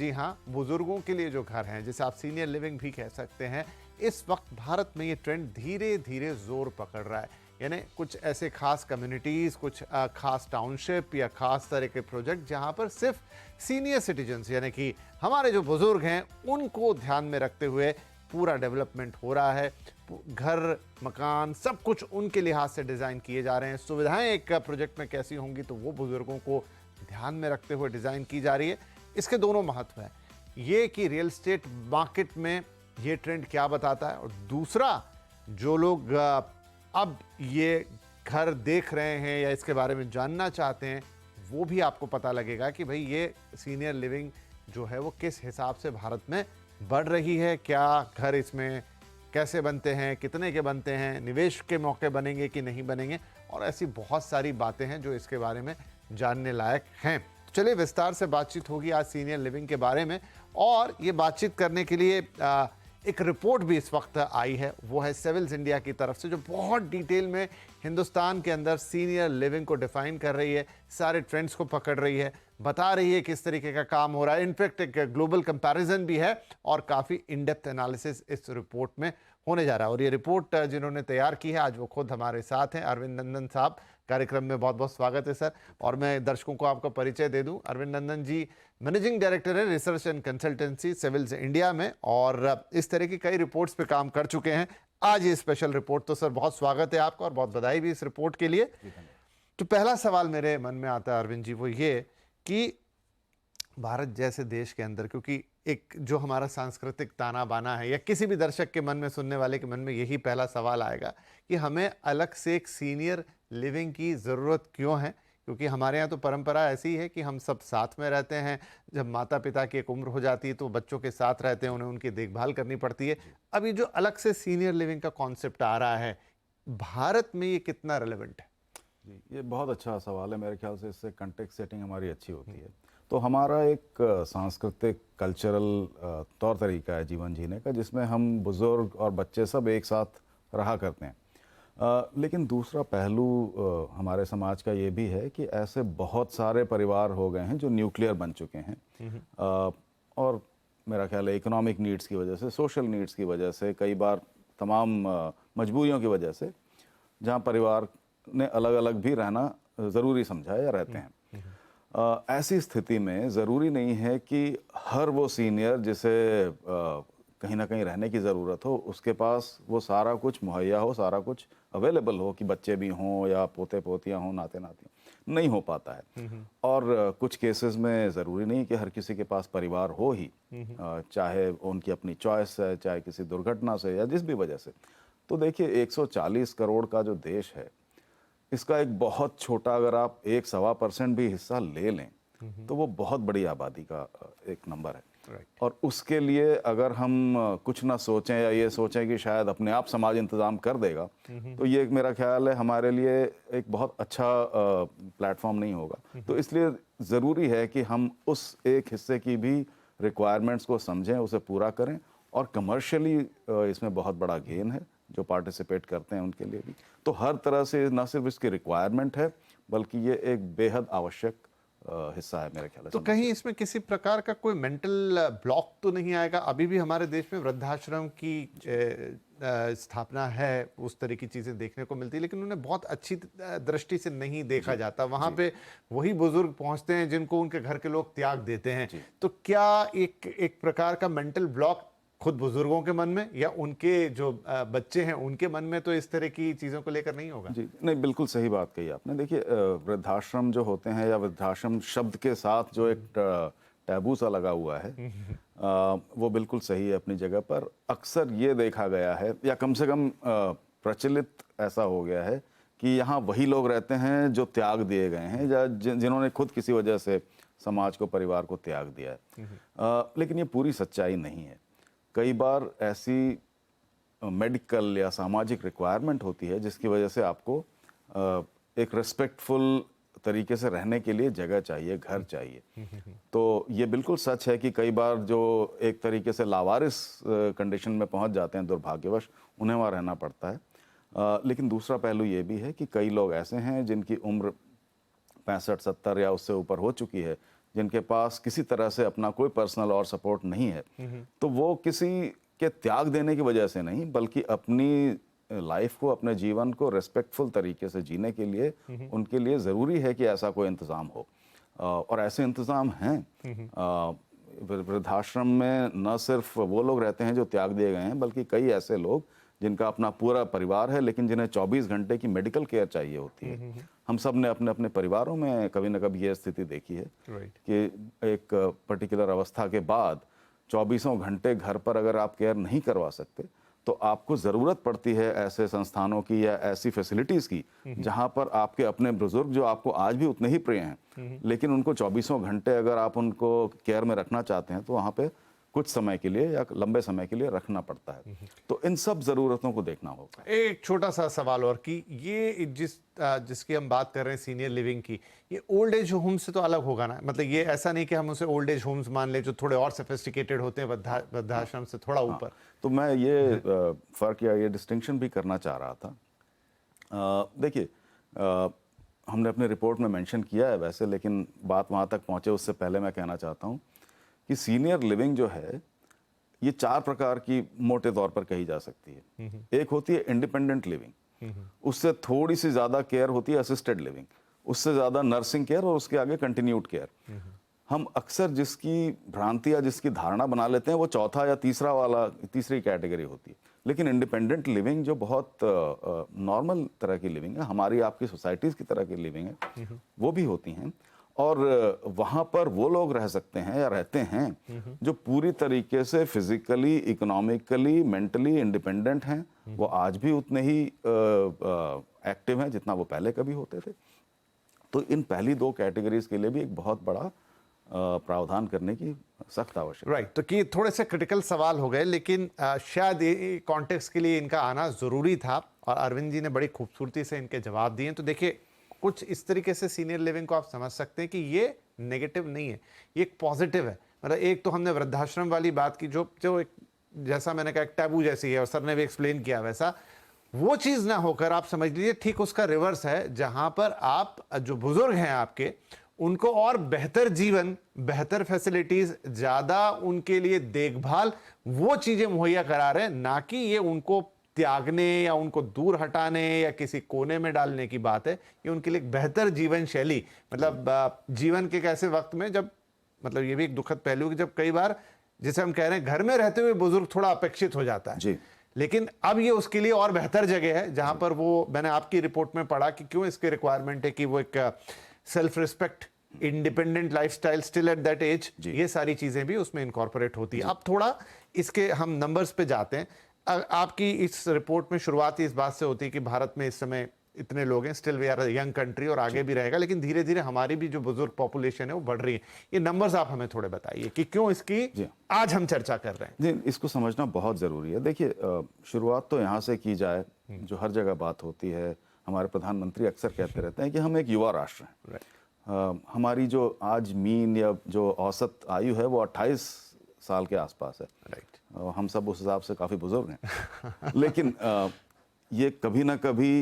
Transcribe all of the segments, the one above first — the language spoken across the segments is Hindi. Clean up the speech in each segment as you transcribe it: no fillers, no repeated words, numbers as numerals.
जी हाँ, बुजुर्गों के लिए जो घर हैं, जिसे आप सीनियर लिविंग भी कह सकते हैं, इस वक्त भारत में ये ट्रेंड धीरे धीरे जोर पकड़ रहा है। यानी कुछ ऐसे खास कम्युनिटीज़, कुछ खास टाउनशिप या खास तरह के प्रोजेक्ट जहाँ पर सिर्फ सीनियर सिटीजन्स यानी कि हमारे जो बुजुर्ग हैं उनको ध्यान में रखते हुए पूरा डेवलपमेंट हो रहा है। घर, मकान, सब कुछ उनके लिहाज से डिज़ाइन किए जा रहे हैं। सुविधाएं एक प्रोजेक्ट में कैसी होंगी तो वो बुजुर्गों को ध्यान में रखते हुए डिज़ाइन की जा रही है। इसके दोनों महत्व हैं, ये कि रियल एस्टेट मार्केट में ये ट्रेंड क्या बताता है, और दूसरा जो लोग अब ये घर देख रहे हैं या इसके बारे में जानना चाहते हैं, वो भी आपको पता लगेगा कि भाई ये सीनियर लिविंग जो है वो किस हिसाब से भारत में बढ़ रही है, क्या घर इसमें कैसे बनते हैं, कितने के बनते हैं, निवेश के मौके बनेंगे कि नहीं बनेंगे, और ऐसी बहुत सारी बातें हैं जो इसके बारे में जानने लायक हैं। तो चलिए विस्तार से बातचीत होगी आज सीनियर लिविंग के बारे में, और ये बातचीत करने के लिए एक रिपोर्ट भी इस वक्त आई है, वो है सेविल्स इंडिया की तरफ से, जो बहुत डिटेल में हिंदुस्तान के अंदर सीनियर लिविंग को डिफाइन कर रही है, सारे ट्रेंड्स को पकड़ रही है, बता रही है किस तरीके का काम हो रहा है। इनफैक्ट एक ग्लोबल कंपैरिजन भी है और काफ़ी इन डेप्थ एनालिसिस इस रिपोर्ट में होने जा रहा है। और ये रिपोर्ट जिन्होंने तैयार की है, आज वो खुद हमारे साथ हैं, अरविंद नंदन साहब। कार्यक्रम में बहुत बहुत स्वागत है सर। और मैं दर्शकों को आपका परिचय दे दूं, अरविंद नंदन जी मैनेजिंग डायरेक्टर है research and consultancy civils India में, और इस तरह की कई रिपोर्ट्स पे काम कर चुके हैं। आज ये स्पेशल रिपोर्ट, तो सर बहुत स्वागत है आपका और बहुत बधाई भी इस रिपोर्ट के लिए। तो पहला सवाल मेरे मन में आता है अरविंद जी, वो ये कि भारत जैसे देश के अंदर, क्योंकि एक जो हमारा सांस्कृतिक ताना बाना है, या किसी भी दर्शक के मन में, सुनने वाले के मन में यही पहला सवाल आएगा कि हमें अलग से एक सीनियर लिविंग की ज़रूरत क्यों है, क्योंकि हमारे यहाँ तो परंपरा ऐसी है कि हम सब साथ में रहते हैं। जब माता पिता की एक उम्र हो जाती है तो बच्चों के साथ रहते हैं, उन्हें उनकी देखभाल करनी पड़ती है। अब ये जो अलग से सीनियर लिविंग का कॉन्सेप्ट आ रहा है, भारत में ये कितना रेलेवेंट है? जी, ये बहुत अच्छा सवाल है। मेरे ख्याल से इससे कंटेक्स्ट सेटिंग हमारी अच्छी होती है। तो हमारा एक सांस्कृतिक कल्चरल तौर तरीका है जीवन जीने का, जिसमें हम बुज़ुर्ग और बच्चे सब एक साथ रहा करते हैं। लेकिन दूसरा पहलू हमारे समाज का ये भी है कि ऐसे बहुत सारे परिवार हो गए हैं जो न्यूक्लियर बन चुके हैं। और मेरा ख्याल है इकोनॉमिक नीड्स की वजह से, सोशल नीड्स की वजह से, कई बार तमाम मजबूरियों की वजह से, जहाँ परिवार ने अलग अलग भी रहना ज़रूरी समझा है या रहते हैं। ऐसी स्थिति में ज़रूरी नहीं है कि हर वो सीनियर जिसे कहीं ना कहीं रहने की ज़रूरत हो, उसके पास वो सारा कुछ मुहैया हो, सारा कुछ अवेलेबल हो, कि बच्चे भी हों या पोते पोतियाँ हों, नाते नातियाँ, नहीं हो पाता है। और कुछ केसेस में ज़रूरी नहीं कि हर किसी के पास परिवार हो ही, चाहे उनकी अपनी चॉइस है, चाहे किसी दुर्घटना से या जिस भी वजह से। तो देखिए 140 करोड़ का जो देश है, इसका एक बहुत छोटा, अगर आप 1-1.25% भी हिस्सा ले लें तो वो बहुत बड़ी आबादी का एक नंबर है। और उसके लिए अगर हम कुछ ना सोचें या ये सोचें कि शायद अपने आप समाज इंतज़ाम कर देगा, तो ये मेरा ख्याल है हमारे लिए एक बहुत अच्छा प्लेटफॉर्म नहीं होगा। तो इसलिए ज़रूरी है कि हम उस एक हिस्से की भी रिक्वायरमेंट्स को समझें, उसे पूरा करें, और कमर्शियली इसमें बहुत बड़ा गेन है जो पार्टिसिपेट करते हैं उनके लिए भी। तो हर तरह से न सिर्फ इसकी रिक्वायरमेंट है, बल्कि ये एक बेहद आवश्यक हिस्सा है मेरे ख्याल से। तो कहीं इसमें किसी प्रकार का कोई मेंटल ब्लॉक तो नहीं आएगा? अभी भी हमारे देश में वृद्धाश्रम की स्थापना है, उस तरह की चीज़ें देखने को मिलती है, लेकिन उन्हें बहुत अच्छी दृष्टि से नहीं देखा जाता। वहाँ पे वही बुजुर्ग पहुँचते हैं जिनको उनके घर के लोग त्याग देते हैं। तो क्या एक प्रकार का मेंटल ब्लॉक खुद बुजुर्गों के मन में या उनके जो बच्चे हैं उनके मन में तो इस तरह की चीज़ों को लेकर नहीं होगा? जी नहीं, बिल्कुल सही बात कही आपने। देखिए वृद्धाश्रम जो होते हैं, या वृद्धाश्रम शब्द के साथ जो एक टैबू सा लगा हुआ है, वो बिल्कुल सही है अपनी जगह पर। अक्सर ये देखा गया है, या कम से कम प्रचलित ऐसा हो गया है, कि यहाँ वही लोग रहते हैं जो त्याग दिए गए हैं, या जिन्होंने खुद किसी वजह से समाज को, परिवार को त्याग दिया है। लेकिन ये पूरी सच्चाई नहीं है। कई बार ऐसी मेडिकल या सामाजिक रिक्वायरमेंट होती है जिसकी वजह से आपको एक रिस्पेक्टफुल तरीके से रहने के लिए जगह चाहिए, घर चाहिए। तो ये बिल्कुल सच है कि कई बार जो एक तरीके से लावारिस कंडीशन में पहुंच जाते हैं, दुर्भाग्यवश, उन्हें वहाँ रहना पड़ता है। लेकिन दूसरा पहलू ये भी है कि कई लोग ऐसे हैं जिनकी उम्र 65-70 या उससे ऊपर हो चुकी है, जिनके पास किसी तरह से अपना कोई पर्सनल और सपोर्ट नहीं है, तो वो किसी के त्याग देने की वजह से नहीं, बल्कि अपनी लाइफ को, अपने जीवन को रेस्पेक्टफुल तरीके से जीने के लिए उनके लिए ज़रूरी है कि ऐसा कोई इंतज़ाम हो। और ऐसे इंतज़ाम हैं। वृद्धाश्रम में न सिर्फ वो लोग रहते हैं जो त्याग दिए गए हैं, बल्कि कई ऐसे लोग जिनका अपना पूरा परिवार है, लेकिन जिन्हें 24 घंटे की मेडिकल केयर चाहिए होती है। हम सब ने अपने अपने परिवारों में कभी न कभी ये स्थिति देखी है कि एक पर्टिकुलर अवस्था के बाद 24 घंटे घर पर अगर आप केयर नहीं करवा सकते, तो आपको ज़रूरत पड़ती है ऐसे संस्थानों की या ऐसी फैसिलिटीज़ की जहां पर आपके अपने बुजुर्ग, जो आपको आज भी उतने ही प्रिय हैं, लेकिन उनको 24 घंटे अगर आप उनको केयर में रखना चाहते हैं, तो वहाँ पे कुछ समय के लिए या लंबे समय के लिए रखना पड़ता है। तो इन सब ज़रूरतों को देखना होगा। एक छोटा सा सवाल और कि ये जिसकी हम बात कर रहे हैं सीनियर लिविंग की, ये ओल्ड एज होम से तो अलग होगा ना? मतलब ये ऐसा नहीं कि हम उसे ओल्ड एज होम्स मान ले जो थोड़े और सोफिस्टिकेटेड होते हैं वृद्धाश्रम से थोड़ा ऊपर। तो मैं ये फ़र्क या ये डिस्टिंक्शन भी करना चाह रहा था। देखिए, हमने अपनी रिपोर्ट में मेंशन किया है वैसे, लेकिन बात वहाँ तक पहुँचे उससे पहले मैं कहना चाहता हूँ कि सीनियर लिविंग जो है, ये 4 प्रकार की मोटे तौर पर कही जा सकती है। एक होती है इंडिपेंडेंट लिविंग, उससे थोड़ी सी ज़्यादा केयर होती है असिस्टेड लिविंग, उससे ज़्यादा नर्सिंग केयर, और उसके आगे कंटिन्यूड केयर। हम अक्सर जिसकी भ्रांति या जिसकी धारणा बना लेते हैं, वो चौथा या तीसरी कैटेगरी होती है। लेकिन इंडिपेंडेंट लिविंग जो बहुत नॉर्मल तरह की लिविंग है, हमारी आपकी सोसाइटीज़ की तरह की लिविंग है, वो भी होती हैं। और वहाँ पर वो लोग रह सकते हैं या रहते हैं जो पूरी तरीके से फिजिकली, इकोनॉमिकली, मेंटली इंडिपेंडेंट हैं। वो आज भी उतने ही एक्टिव हैं जितना वो पहले कभी होते थे। तो इन पहली 2 कैटेगरीज के लिए भी एक बहुत बड़ा प्रावधान करने की सख्त आवश्यकता। राइट, तो कि थोड़े से क्रिटिकल सवाल हो गए, लेकिन शायद ये कॉन्टेक्स्ट के लिए इनका आना ज़रूरी था, और अरविंद जी ने बड़ी खूबसूरती से इनके जवाब दिए। तो देखिए, कुछ इस तरीके से सीनियर लिविंग को आप समझ सकते हैं कि ये नेगेटिव नहीं है, ये एक पॉजिटिव है। मतलब एक तो हमने वृद्धाश्रम वाली बात की जो एक, जैसा मैंने कहा, एक टैबू जैसी है, और सर ने भी एक्सप्लेन किया वैसा, वो चीज़ ना होकर आप समझ लीजिए ठीक उसका रिवर्स है, जहां पर आप जो बुजुर्ग हैं आपके, उनको और बेहतर जीवन, बेहतर फैसिलिटीज, ज़्यादा उनके लिए देखभाल, वो चीज़ें मुहैया करा रहे हैं, ना कि ये उनको त्यागने या उनको दूर हटाने या किसी कोने में डालने की बात है। ये उनके लिए एक बेहतर जीवन शैली, मतलब जीवन के एक ऐसे वक्त में जब, मतलब ये भी एक दुखद पहलू कि जब कई बार, जैसे हम कह रहे हैं, घर में रहते हुए बुजुर्ग थोड़ा अपेक्षित हो जाता है जी। लेकिन अब ये उसके लिए और बेहतर जगह है, जहां पर वो, मैंने आपकी रिपोर्ट में पढ़ा कि क्यों इसकी रिक्वायरमेंट है कि वो एक self respect, independent lifestyle still at that age, ये सारी चीजें भी उसमें इनकॉर्पोरेट होती है। अब थोड़ा इसके हम नंबर्स पे जाते हैं। आपकी इस रिपोर्ट में शुरुआत ही इस बात से होती है कि भारत में इस समय इतने लोग हैं, still we are a young country, और आगे भी रहेगा, लेकिन धीरे धीरे हमारी भी जो बुजुर्ग पॉपुलेशन है वो बढ़ रही है। ये नंबर्स आप हमें थोड़े बताइए कि क्यों इसकी आज हम चर्चा कर रहे हैं। जी, इसको समझना बहुत ज़रूरी है। देखिए, शुरुआत तो यहाँ से की जाए, जो हर जगह बात होती है। हमारे प्रधानमंत्री अक्सर कहते रहते हैं कि हम एक युवा राष्ट्र हैं। हमारी जो आज मीन या जो औसत आयु है वो 28 साल के आसपास है। हम सब उस हिसाब से काफ़ी बुजुर्ग हैं। लेकिन ये कभी ना कभी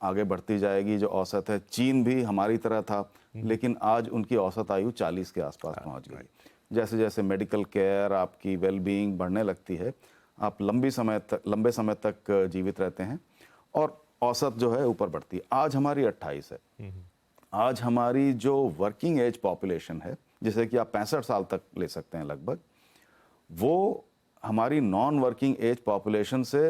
आगे बढ़ती जाएगी। जो औसत है, चीन भी हमारी तरह था, लेकिन आज उनकी औसत आयु 40 के आसपास पहुंच गई। जैसे जैसे मेडिकल केयर, आपकी वेलबींग बढ़ने लगती है, आप लंबे समय तक जीवित रहते हैं, और औसत जो है ऊपर बढ़ती है। आज हमारी 28 है। आज हमारी जो वर्किंग एज पॉपुलेशन है, जिसे कि आप 65 साल तक ले सकते हैं लगभग, वो हमारी नॉन वर्किंग एज पॉपुलेशन से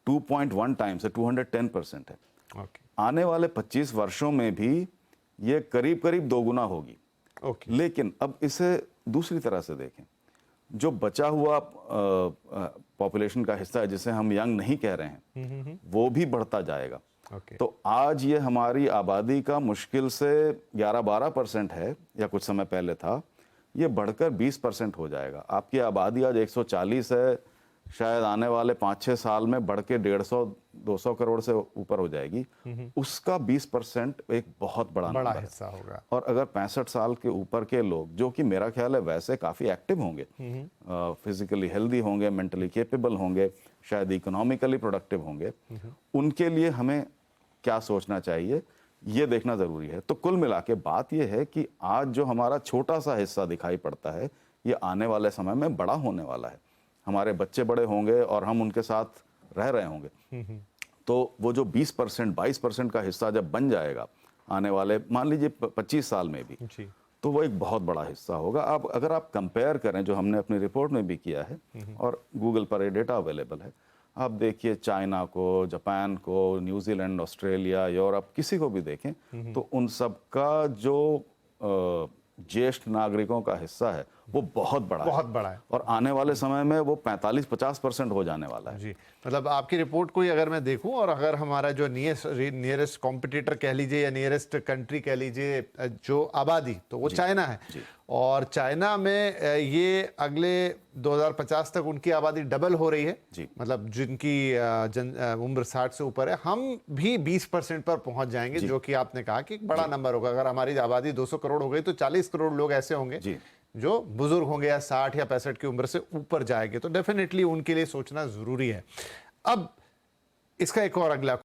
2.1 टाइम्स है, 210% है। आने वाले 25 वर्षों में भी ये करीब करीब 2 गुना होगी। लेकिन अब इसे दूसरी तरह से देखें, जो बचा हुआ पॉपुलेशन का हिस्सा है, जिसे हम यंग नहीं कह रहे हैं, वो भी बढ़ता जाएगा। तो आज ये हमारी आबादी का मुश्किल से 11-12% है, या कुछ समय पहले था, ये बढ़कर 20% हो जाएगा। आपकी आबादी आज 140 है, शायद आने वाले 5-6 साल में बढ़ के 150-200 करोड़ से ऊपर हो जाएगी। उसका 20% एक बहुत बड़ा हिस्सा होगा। और अगर 65 साल के ऊपर के लोग, जो कि मेरा ख्याल है वैसे काफ़ी एक्टिव होंगे, फिजिकली हेल्दी होंगे, मेंटली कैपेबल होंगे, शायद इकोनॉमिकली प्रोडक्टिव होंगे, उनके लिए हमें क्या सोचना चाहिए ये देखना ज़रूरी है। तो कुल मिला के बात ये है कि आज जो हमारा छोटा सा हिस्सा दिखाई पड़ता है, ये आने वाले समय में बड़ा होने वाला है। हमारे बच्चे बड़े होंगे और हम उनके साथ रह रहे होंगे। तो वो जो 20%, 22% का हिस्सा जब बन जाएगा आने वाले, मान लीजिए 25 साल में भी, जी। तो वो एक बहुत बड़ा हिस्सा होगा। अब अगर आप कंपेयर करें, जो हमने अपनी रिपोर्ट में भी किया है और गूगल पर ये डेटा अवेलेबल है, आप देखिए चाइना को, जापान को, न्यूजीलैंड, ऑस्ट्रेलिया, यूरोप, किसी को भी देखें तो उन सब का जो ज्येष्ठ नागरिकों का हिस्सा है वो बहुत बड़ा है और आने वाले समय में वो 45-50% हो जाने वाला है। जी, मतलब आपकी रिपोर्ट को ही अगर मैं देखूं और अगर हमारा जो नियरेस्ट कॉम्पिटिटर कह लीजिए या नियरेस्ट कंट्री कह लीजिए जो आबादी, तो वो चाइना है। और चाइना में ये अगले 2050 तक उनकी आबादी डबल हो रही है। मतलब जिनकी उम्र 60 से ऊपर है, हम भी 20% पर पहुंच जाएंगे, जो कि आपने कहा कि एक बड़ा नंबर होगा। अगर हमारी आबादी 200 करोड़ हो गई तो 40 करोड़ लोग ऐसे होंगे जो बुजुर्ग होंगे या 60 या 65 की उम्र से ऊपर जाएंगे। तो डेफिनेटली उनके लिए सोचना जरूरी है। अब इसका एक और अगला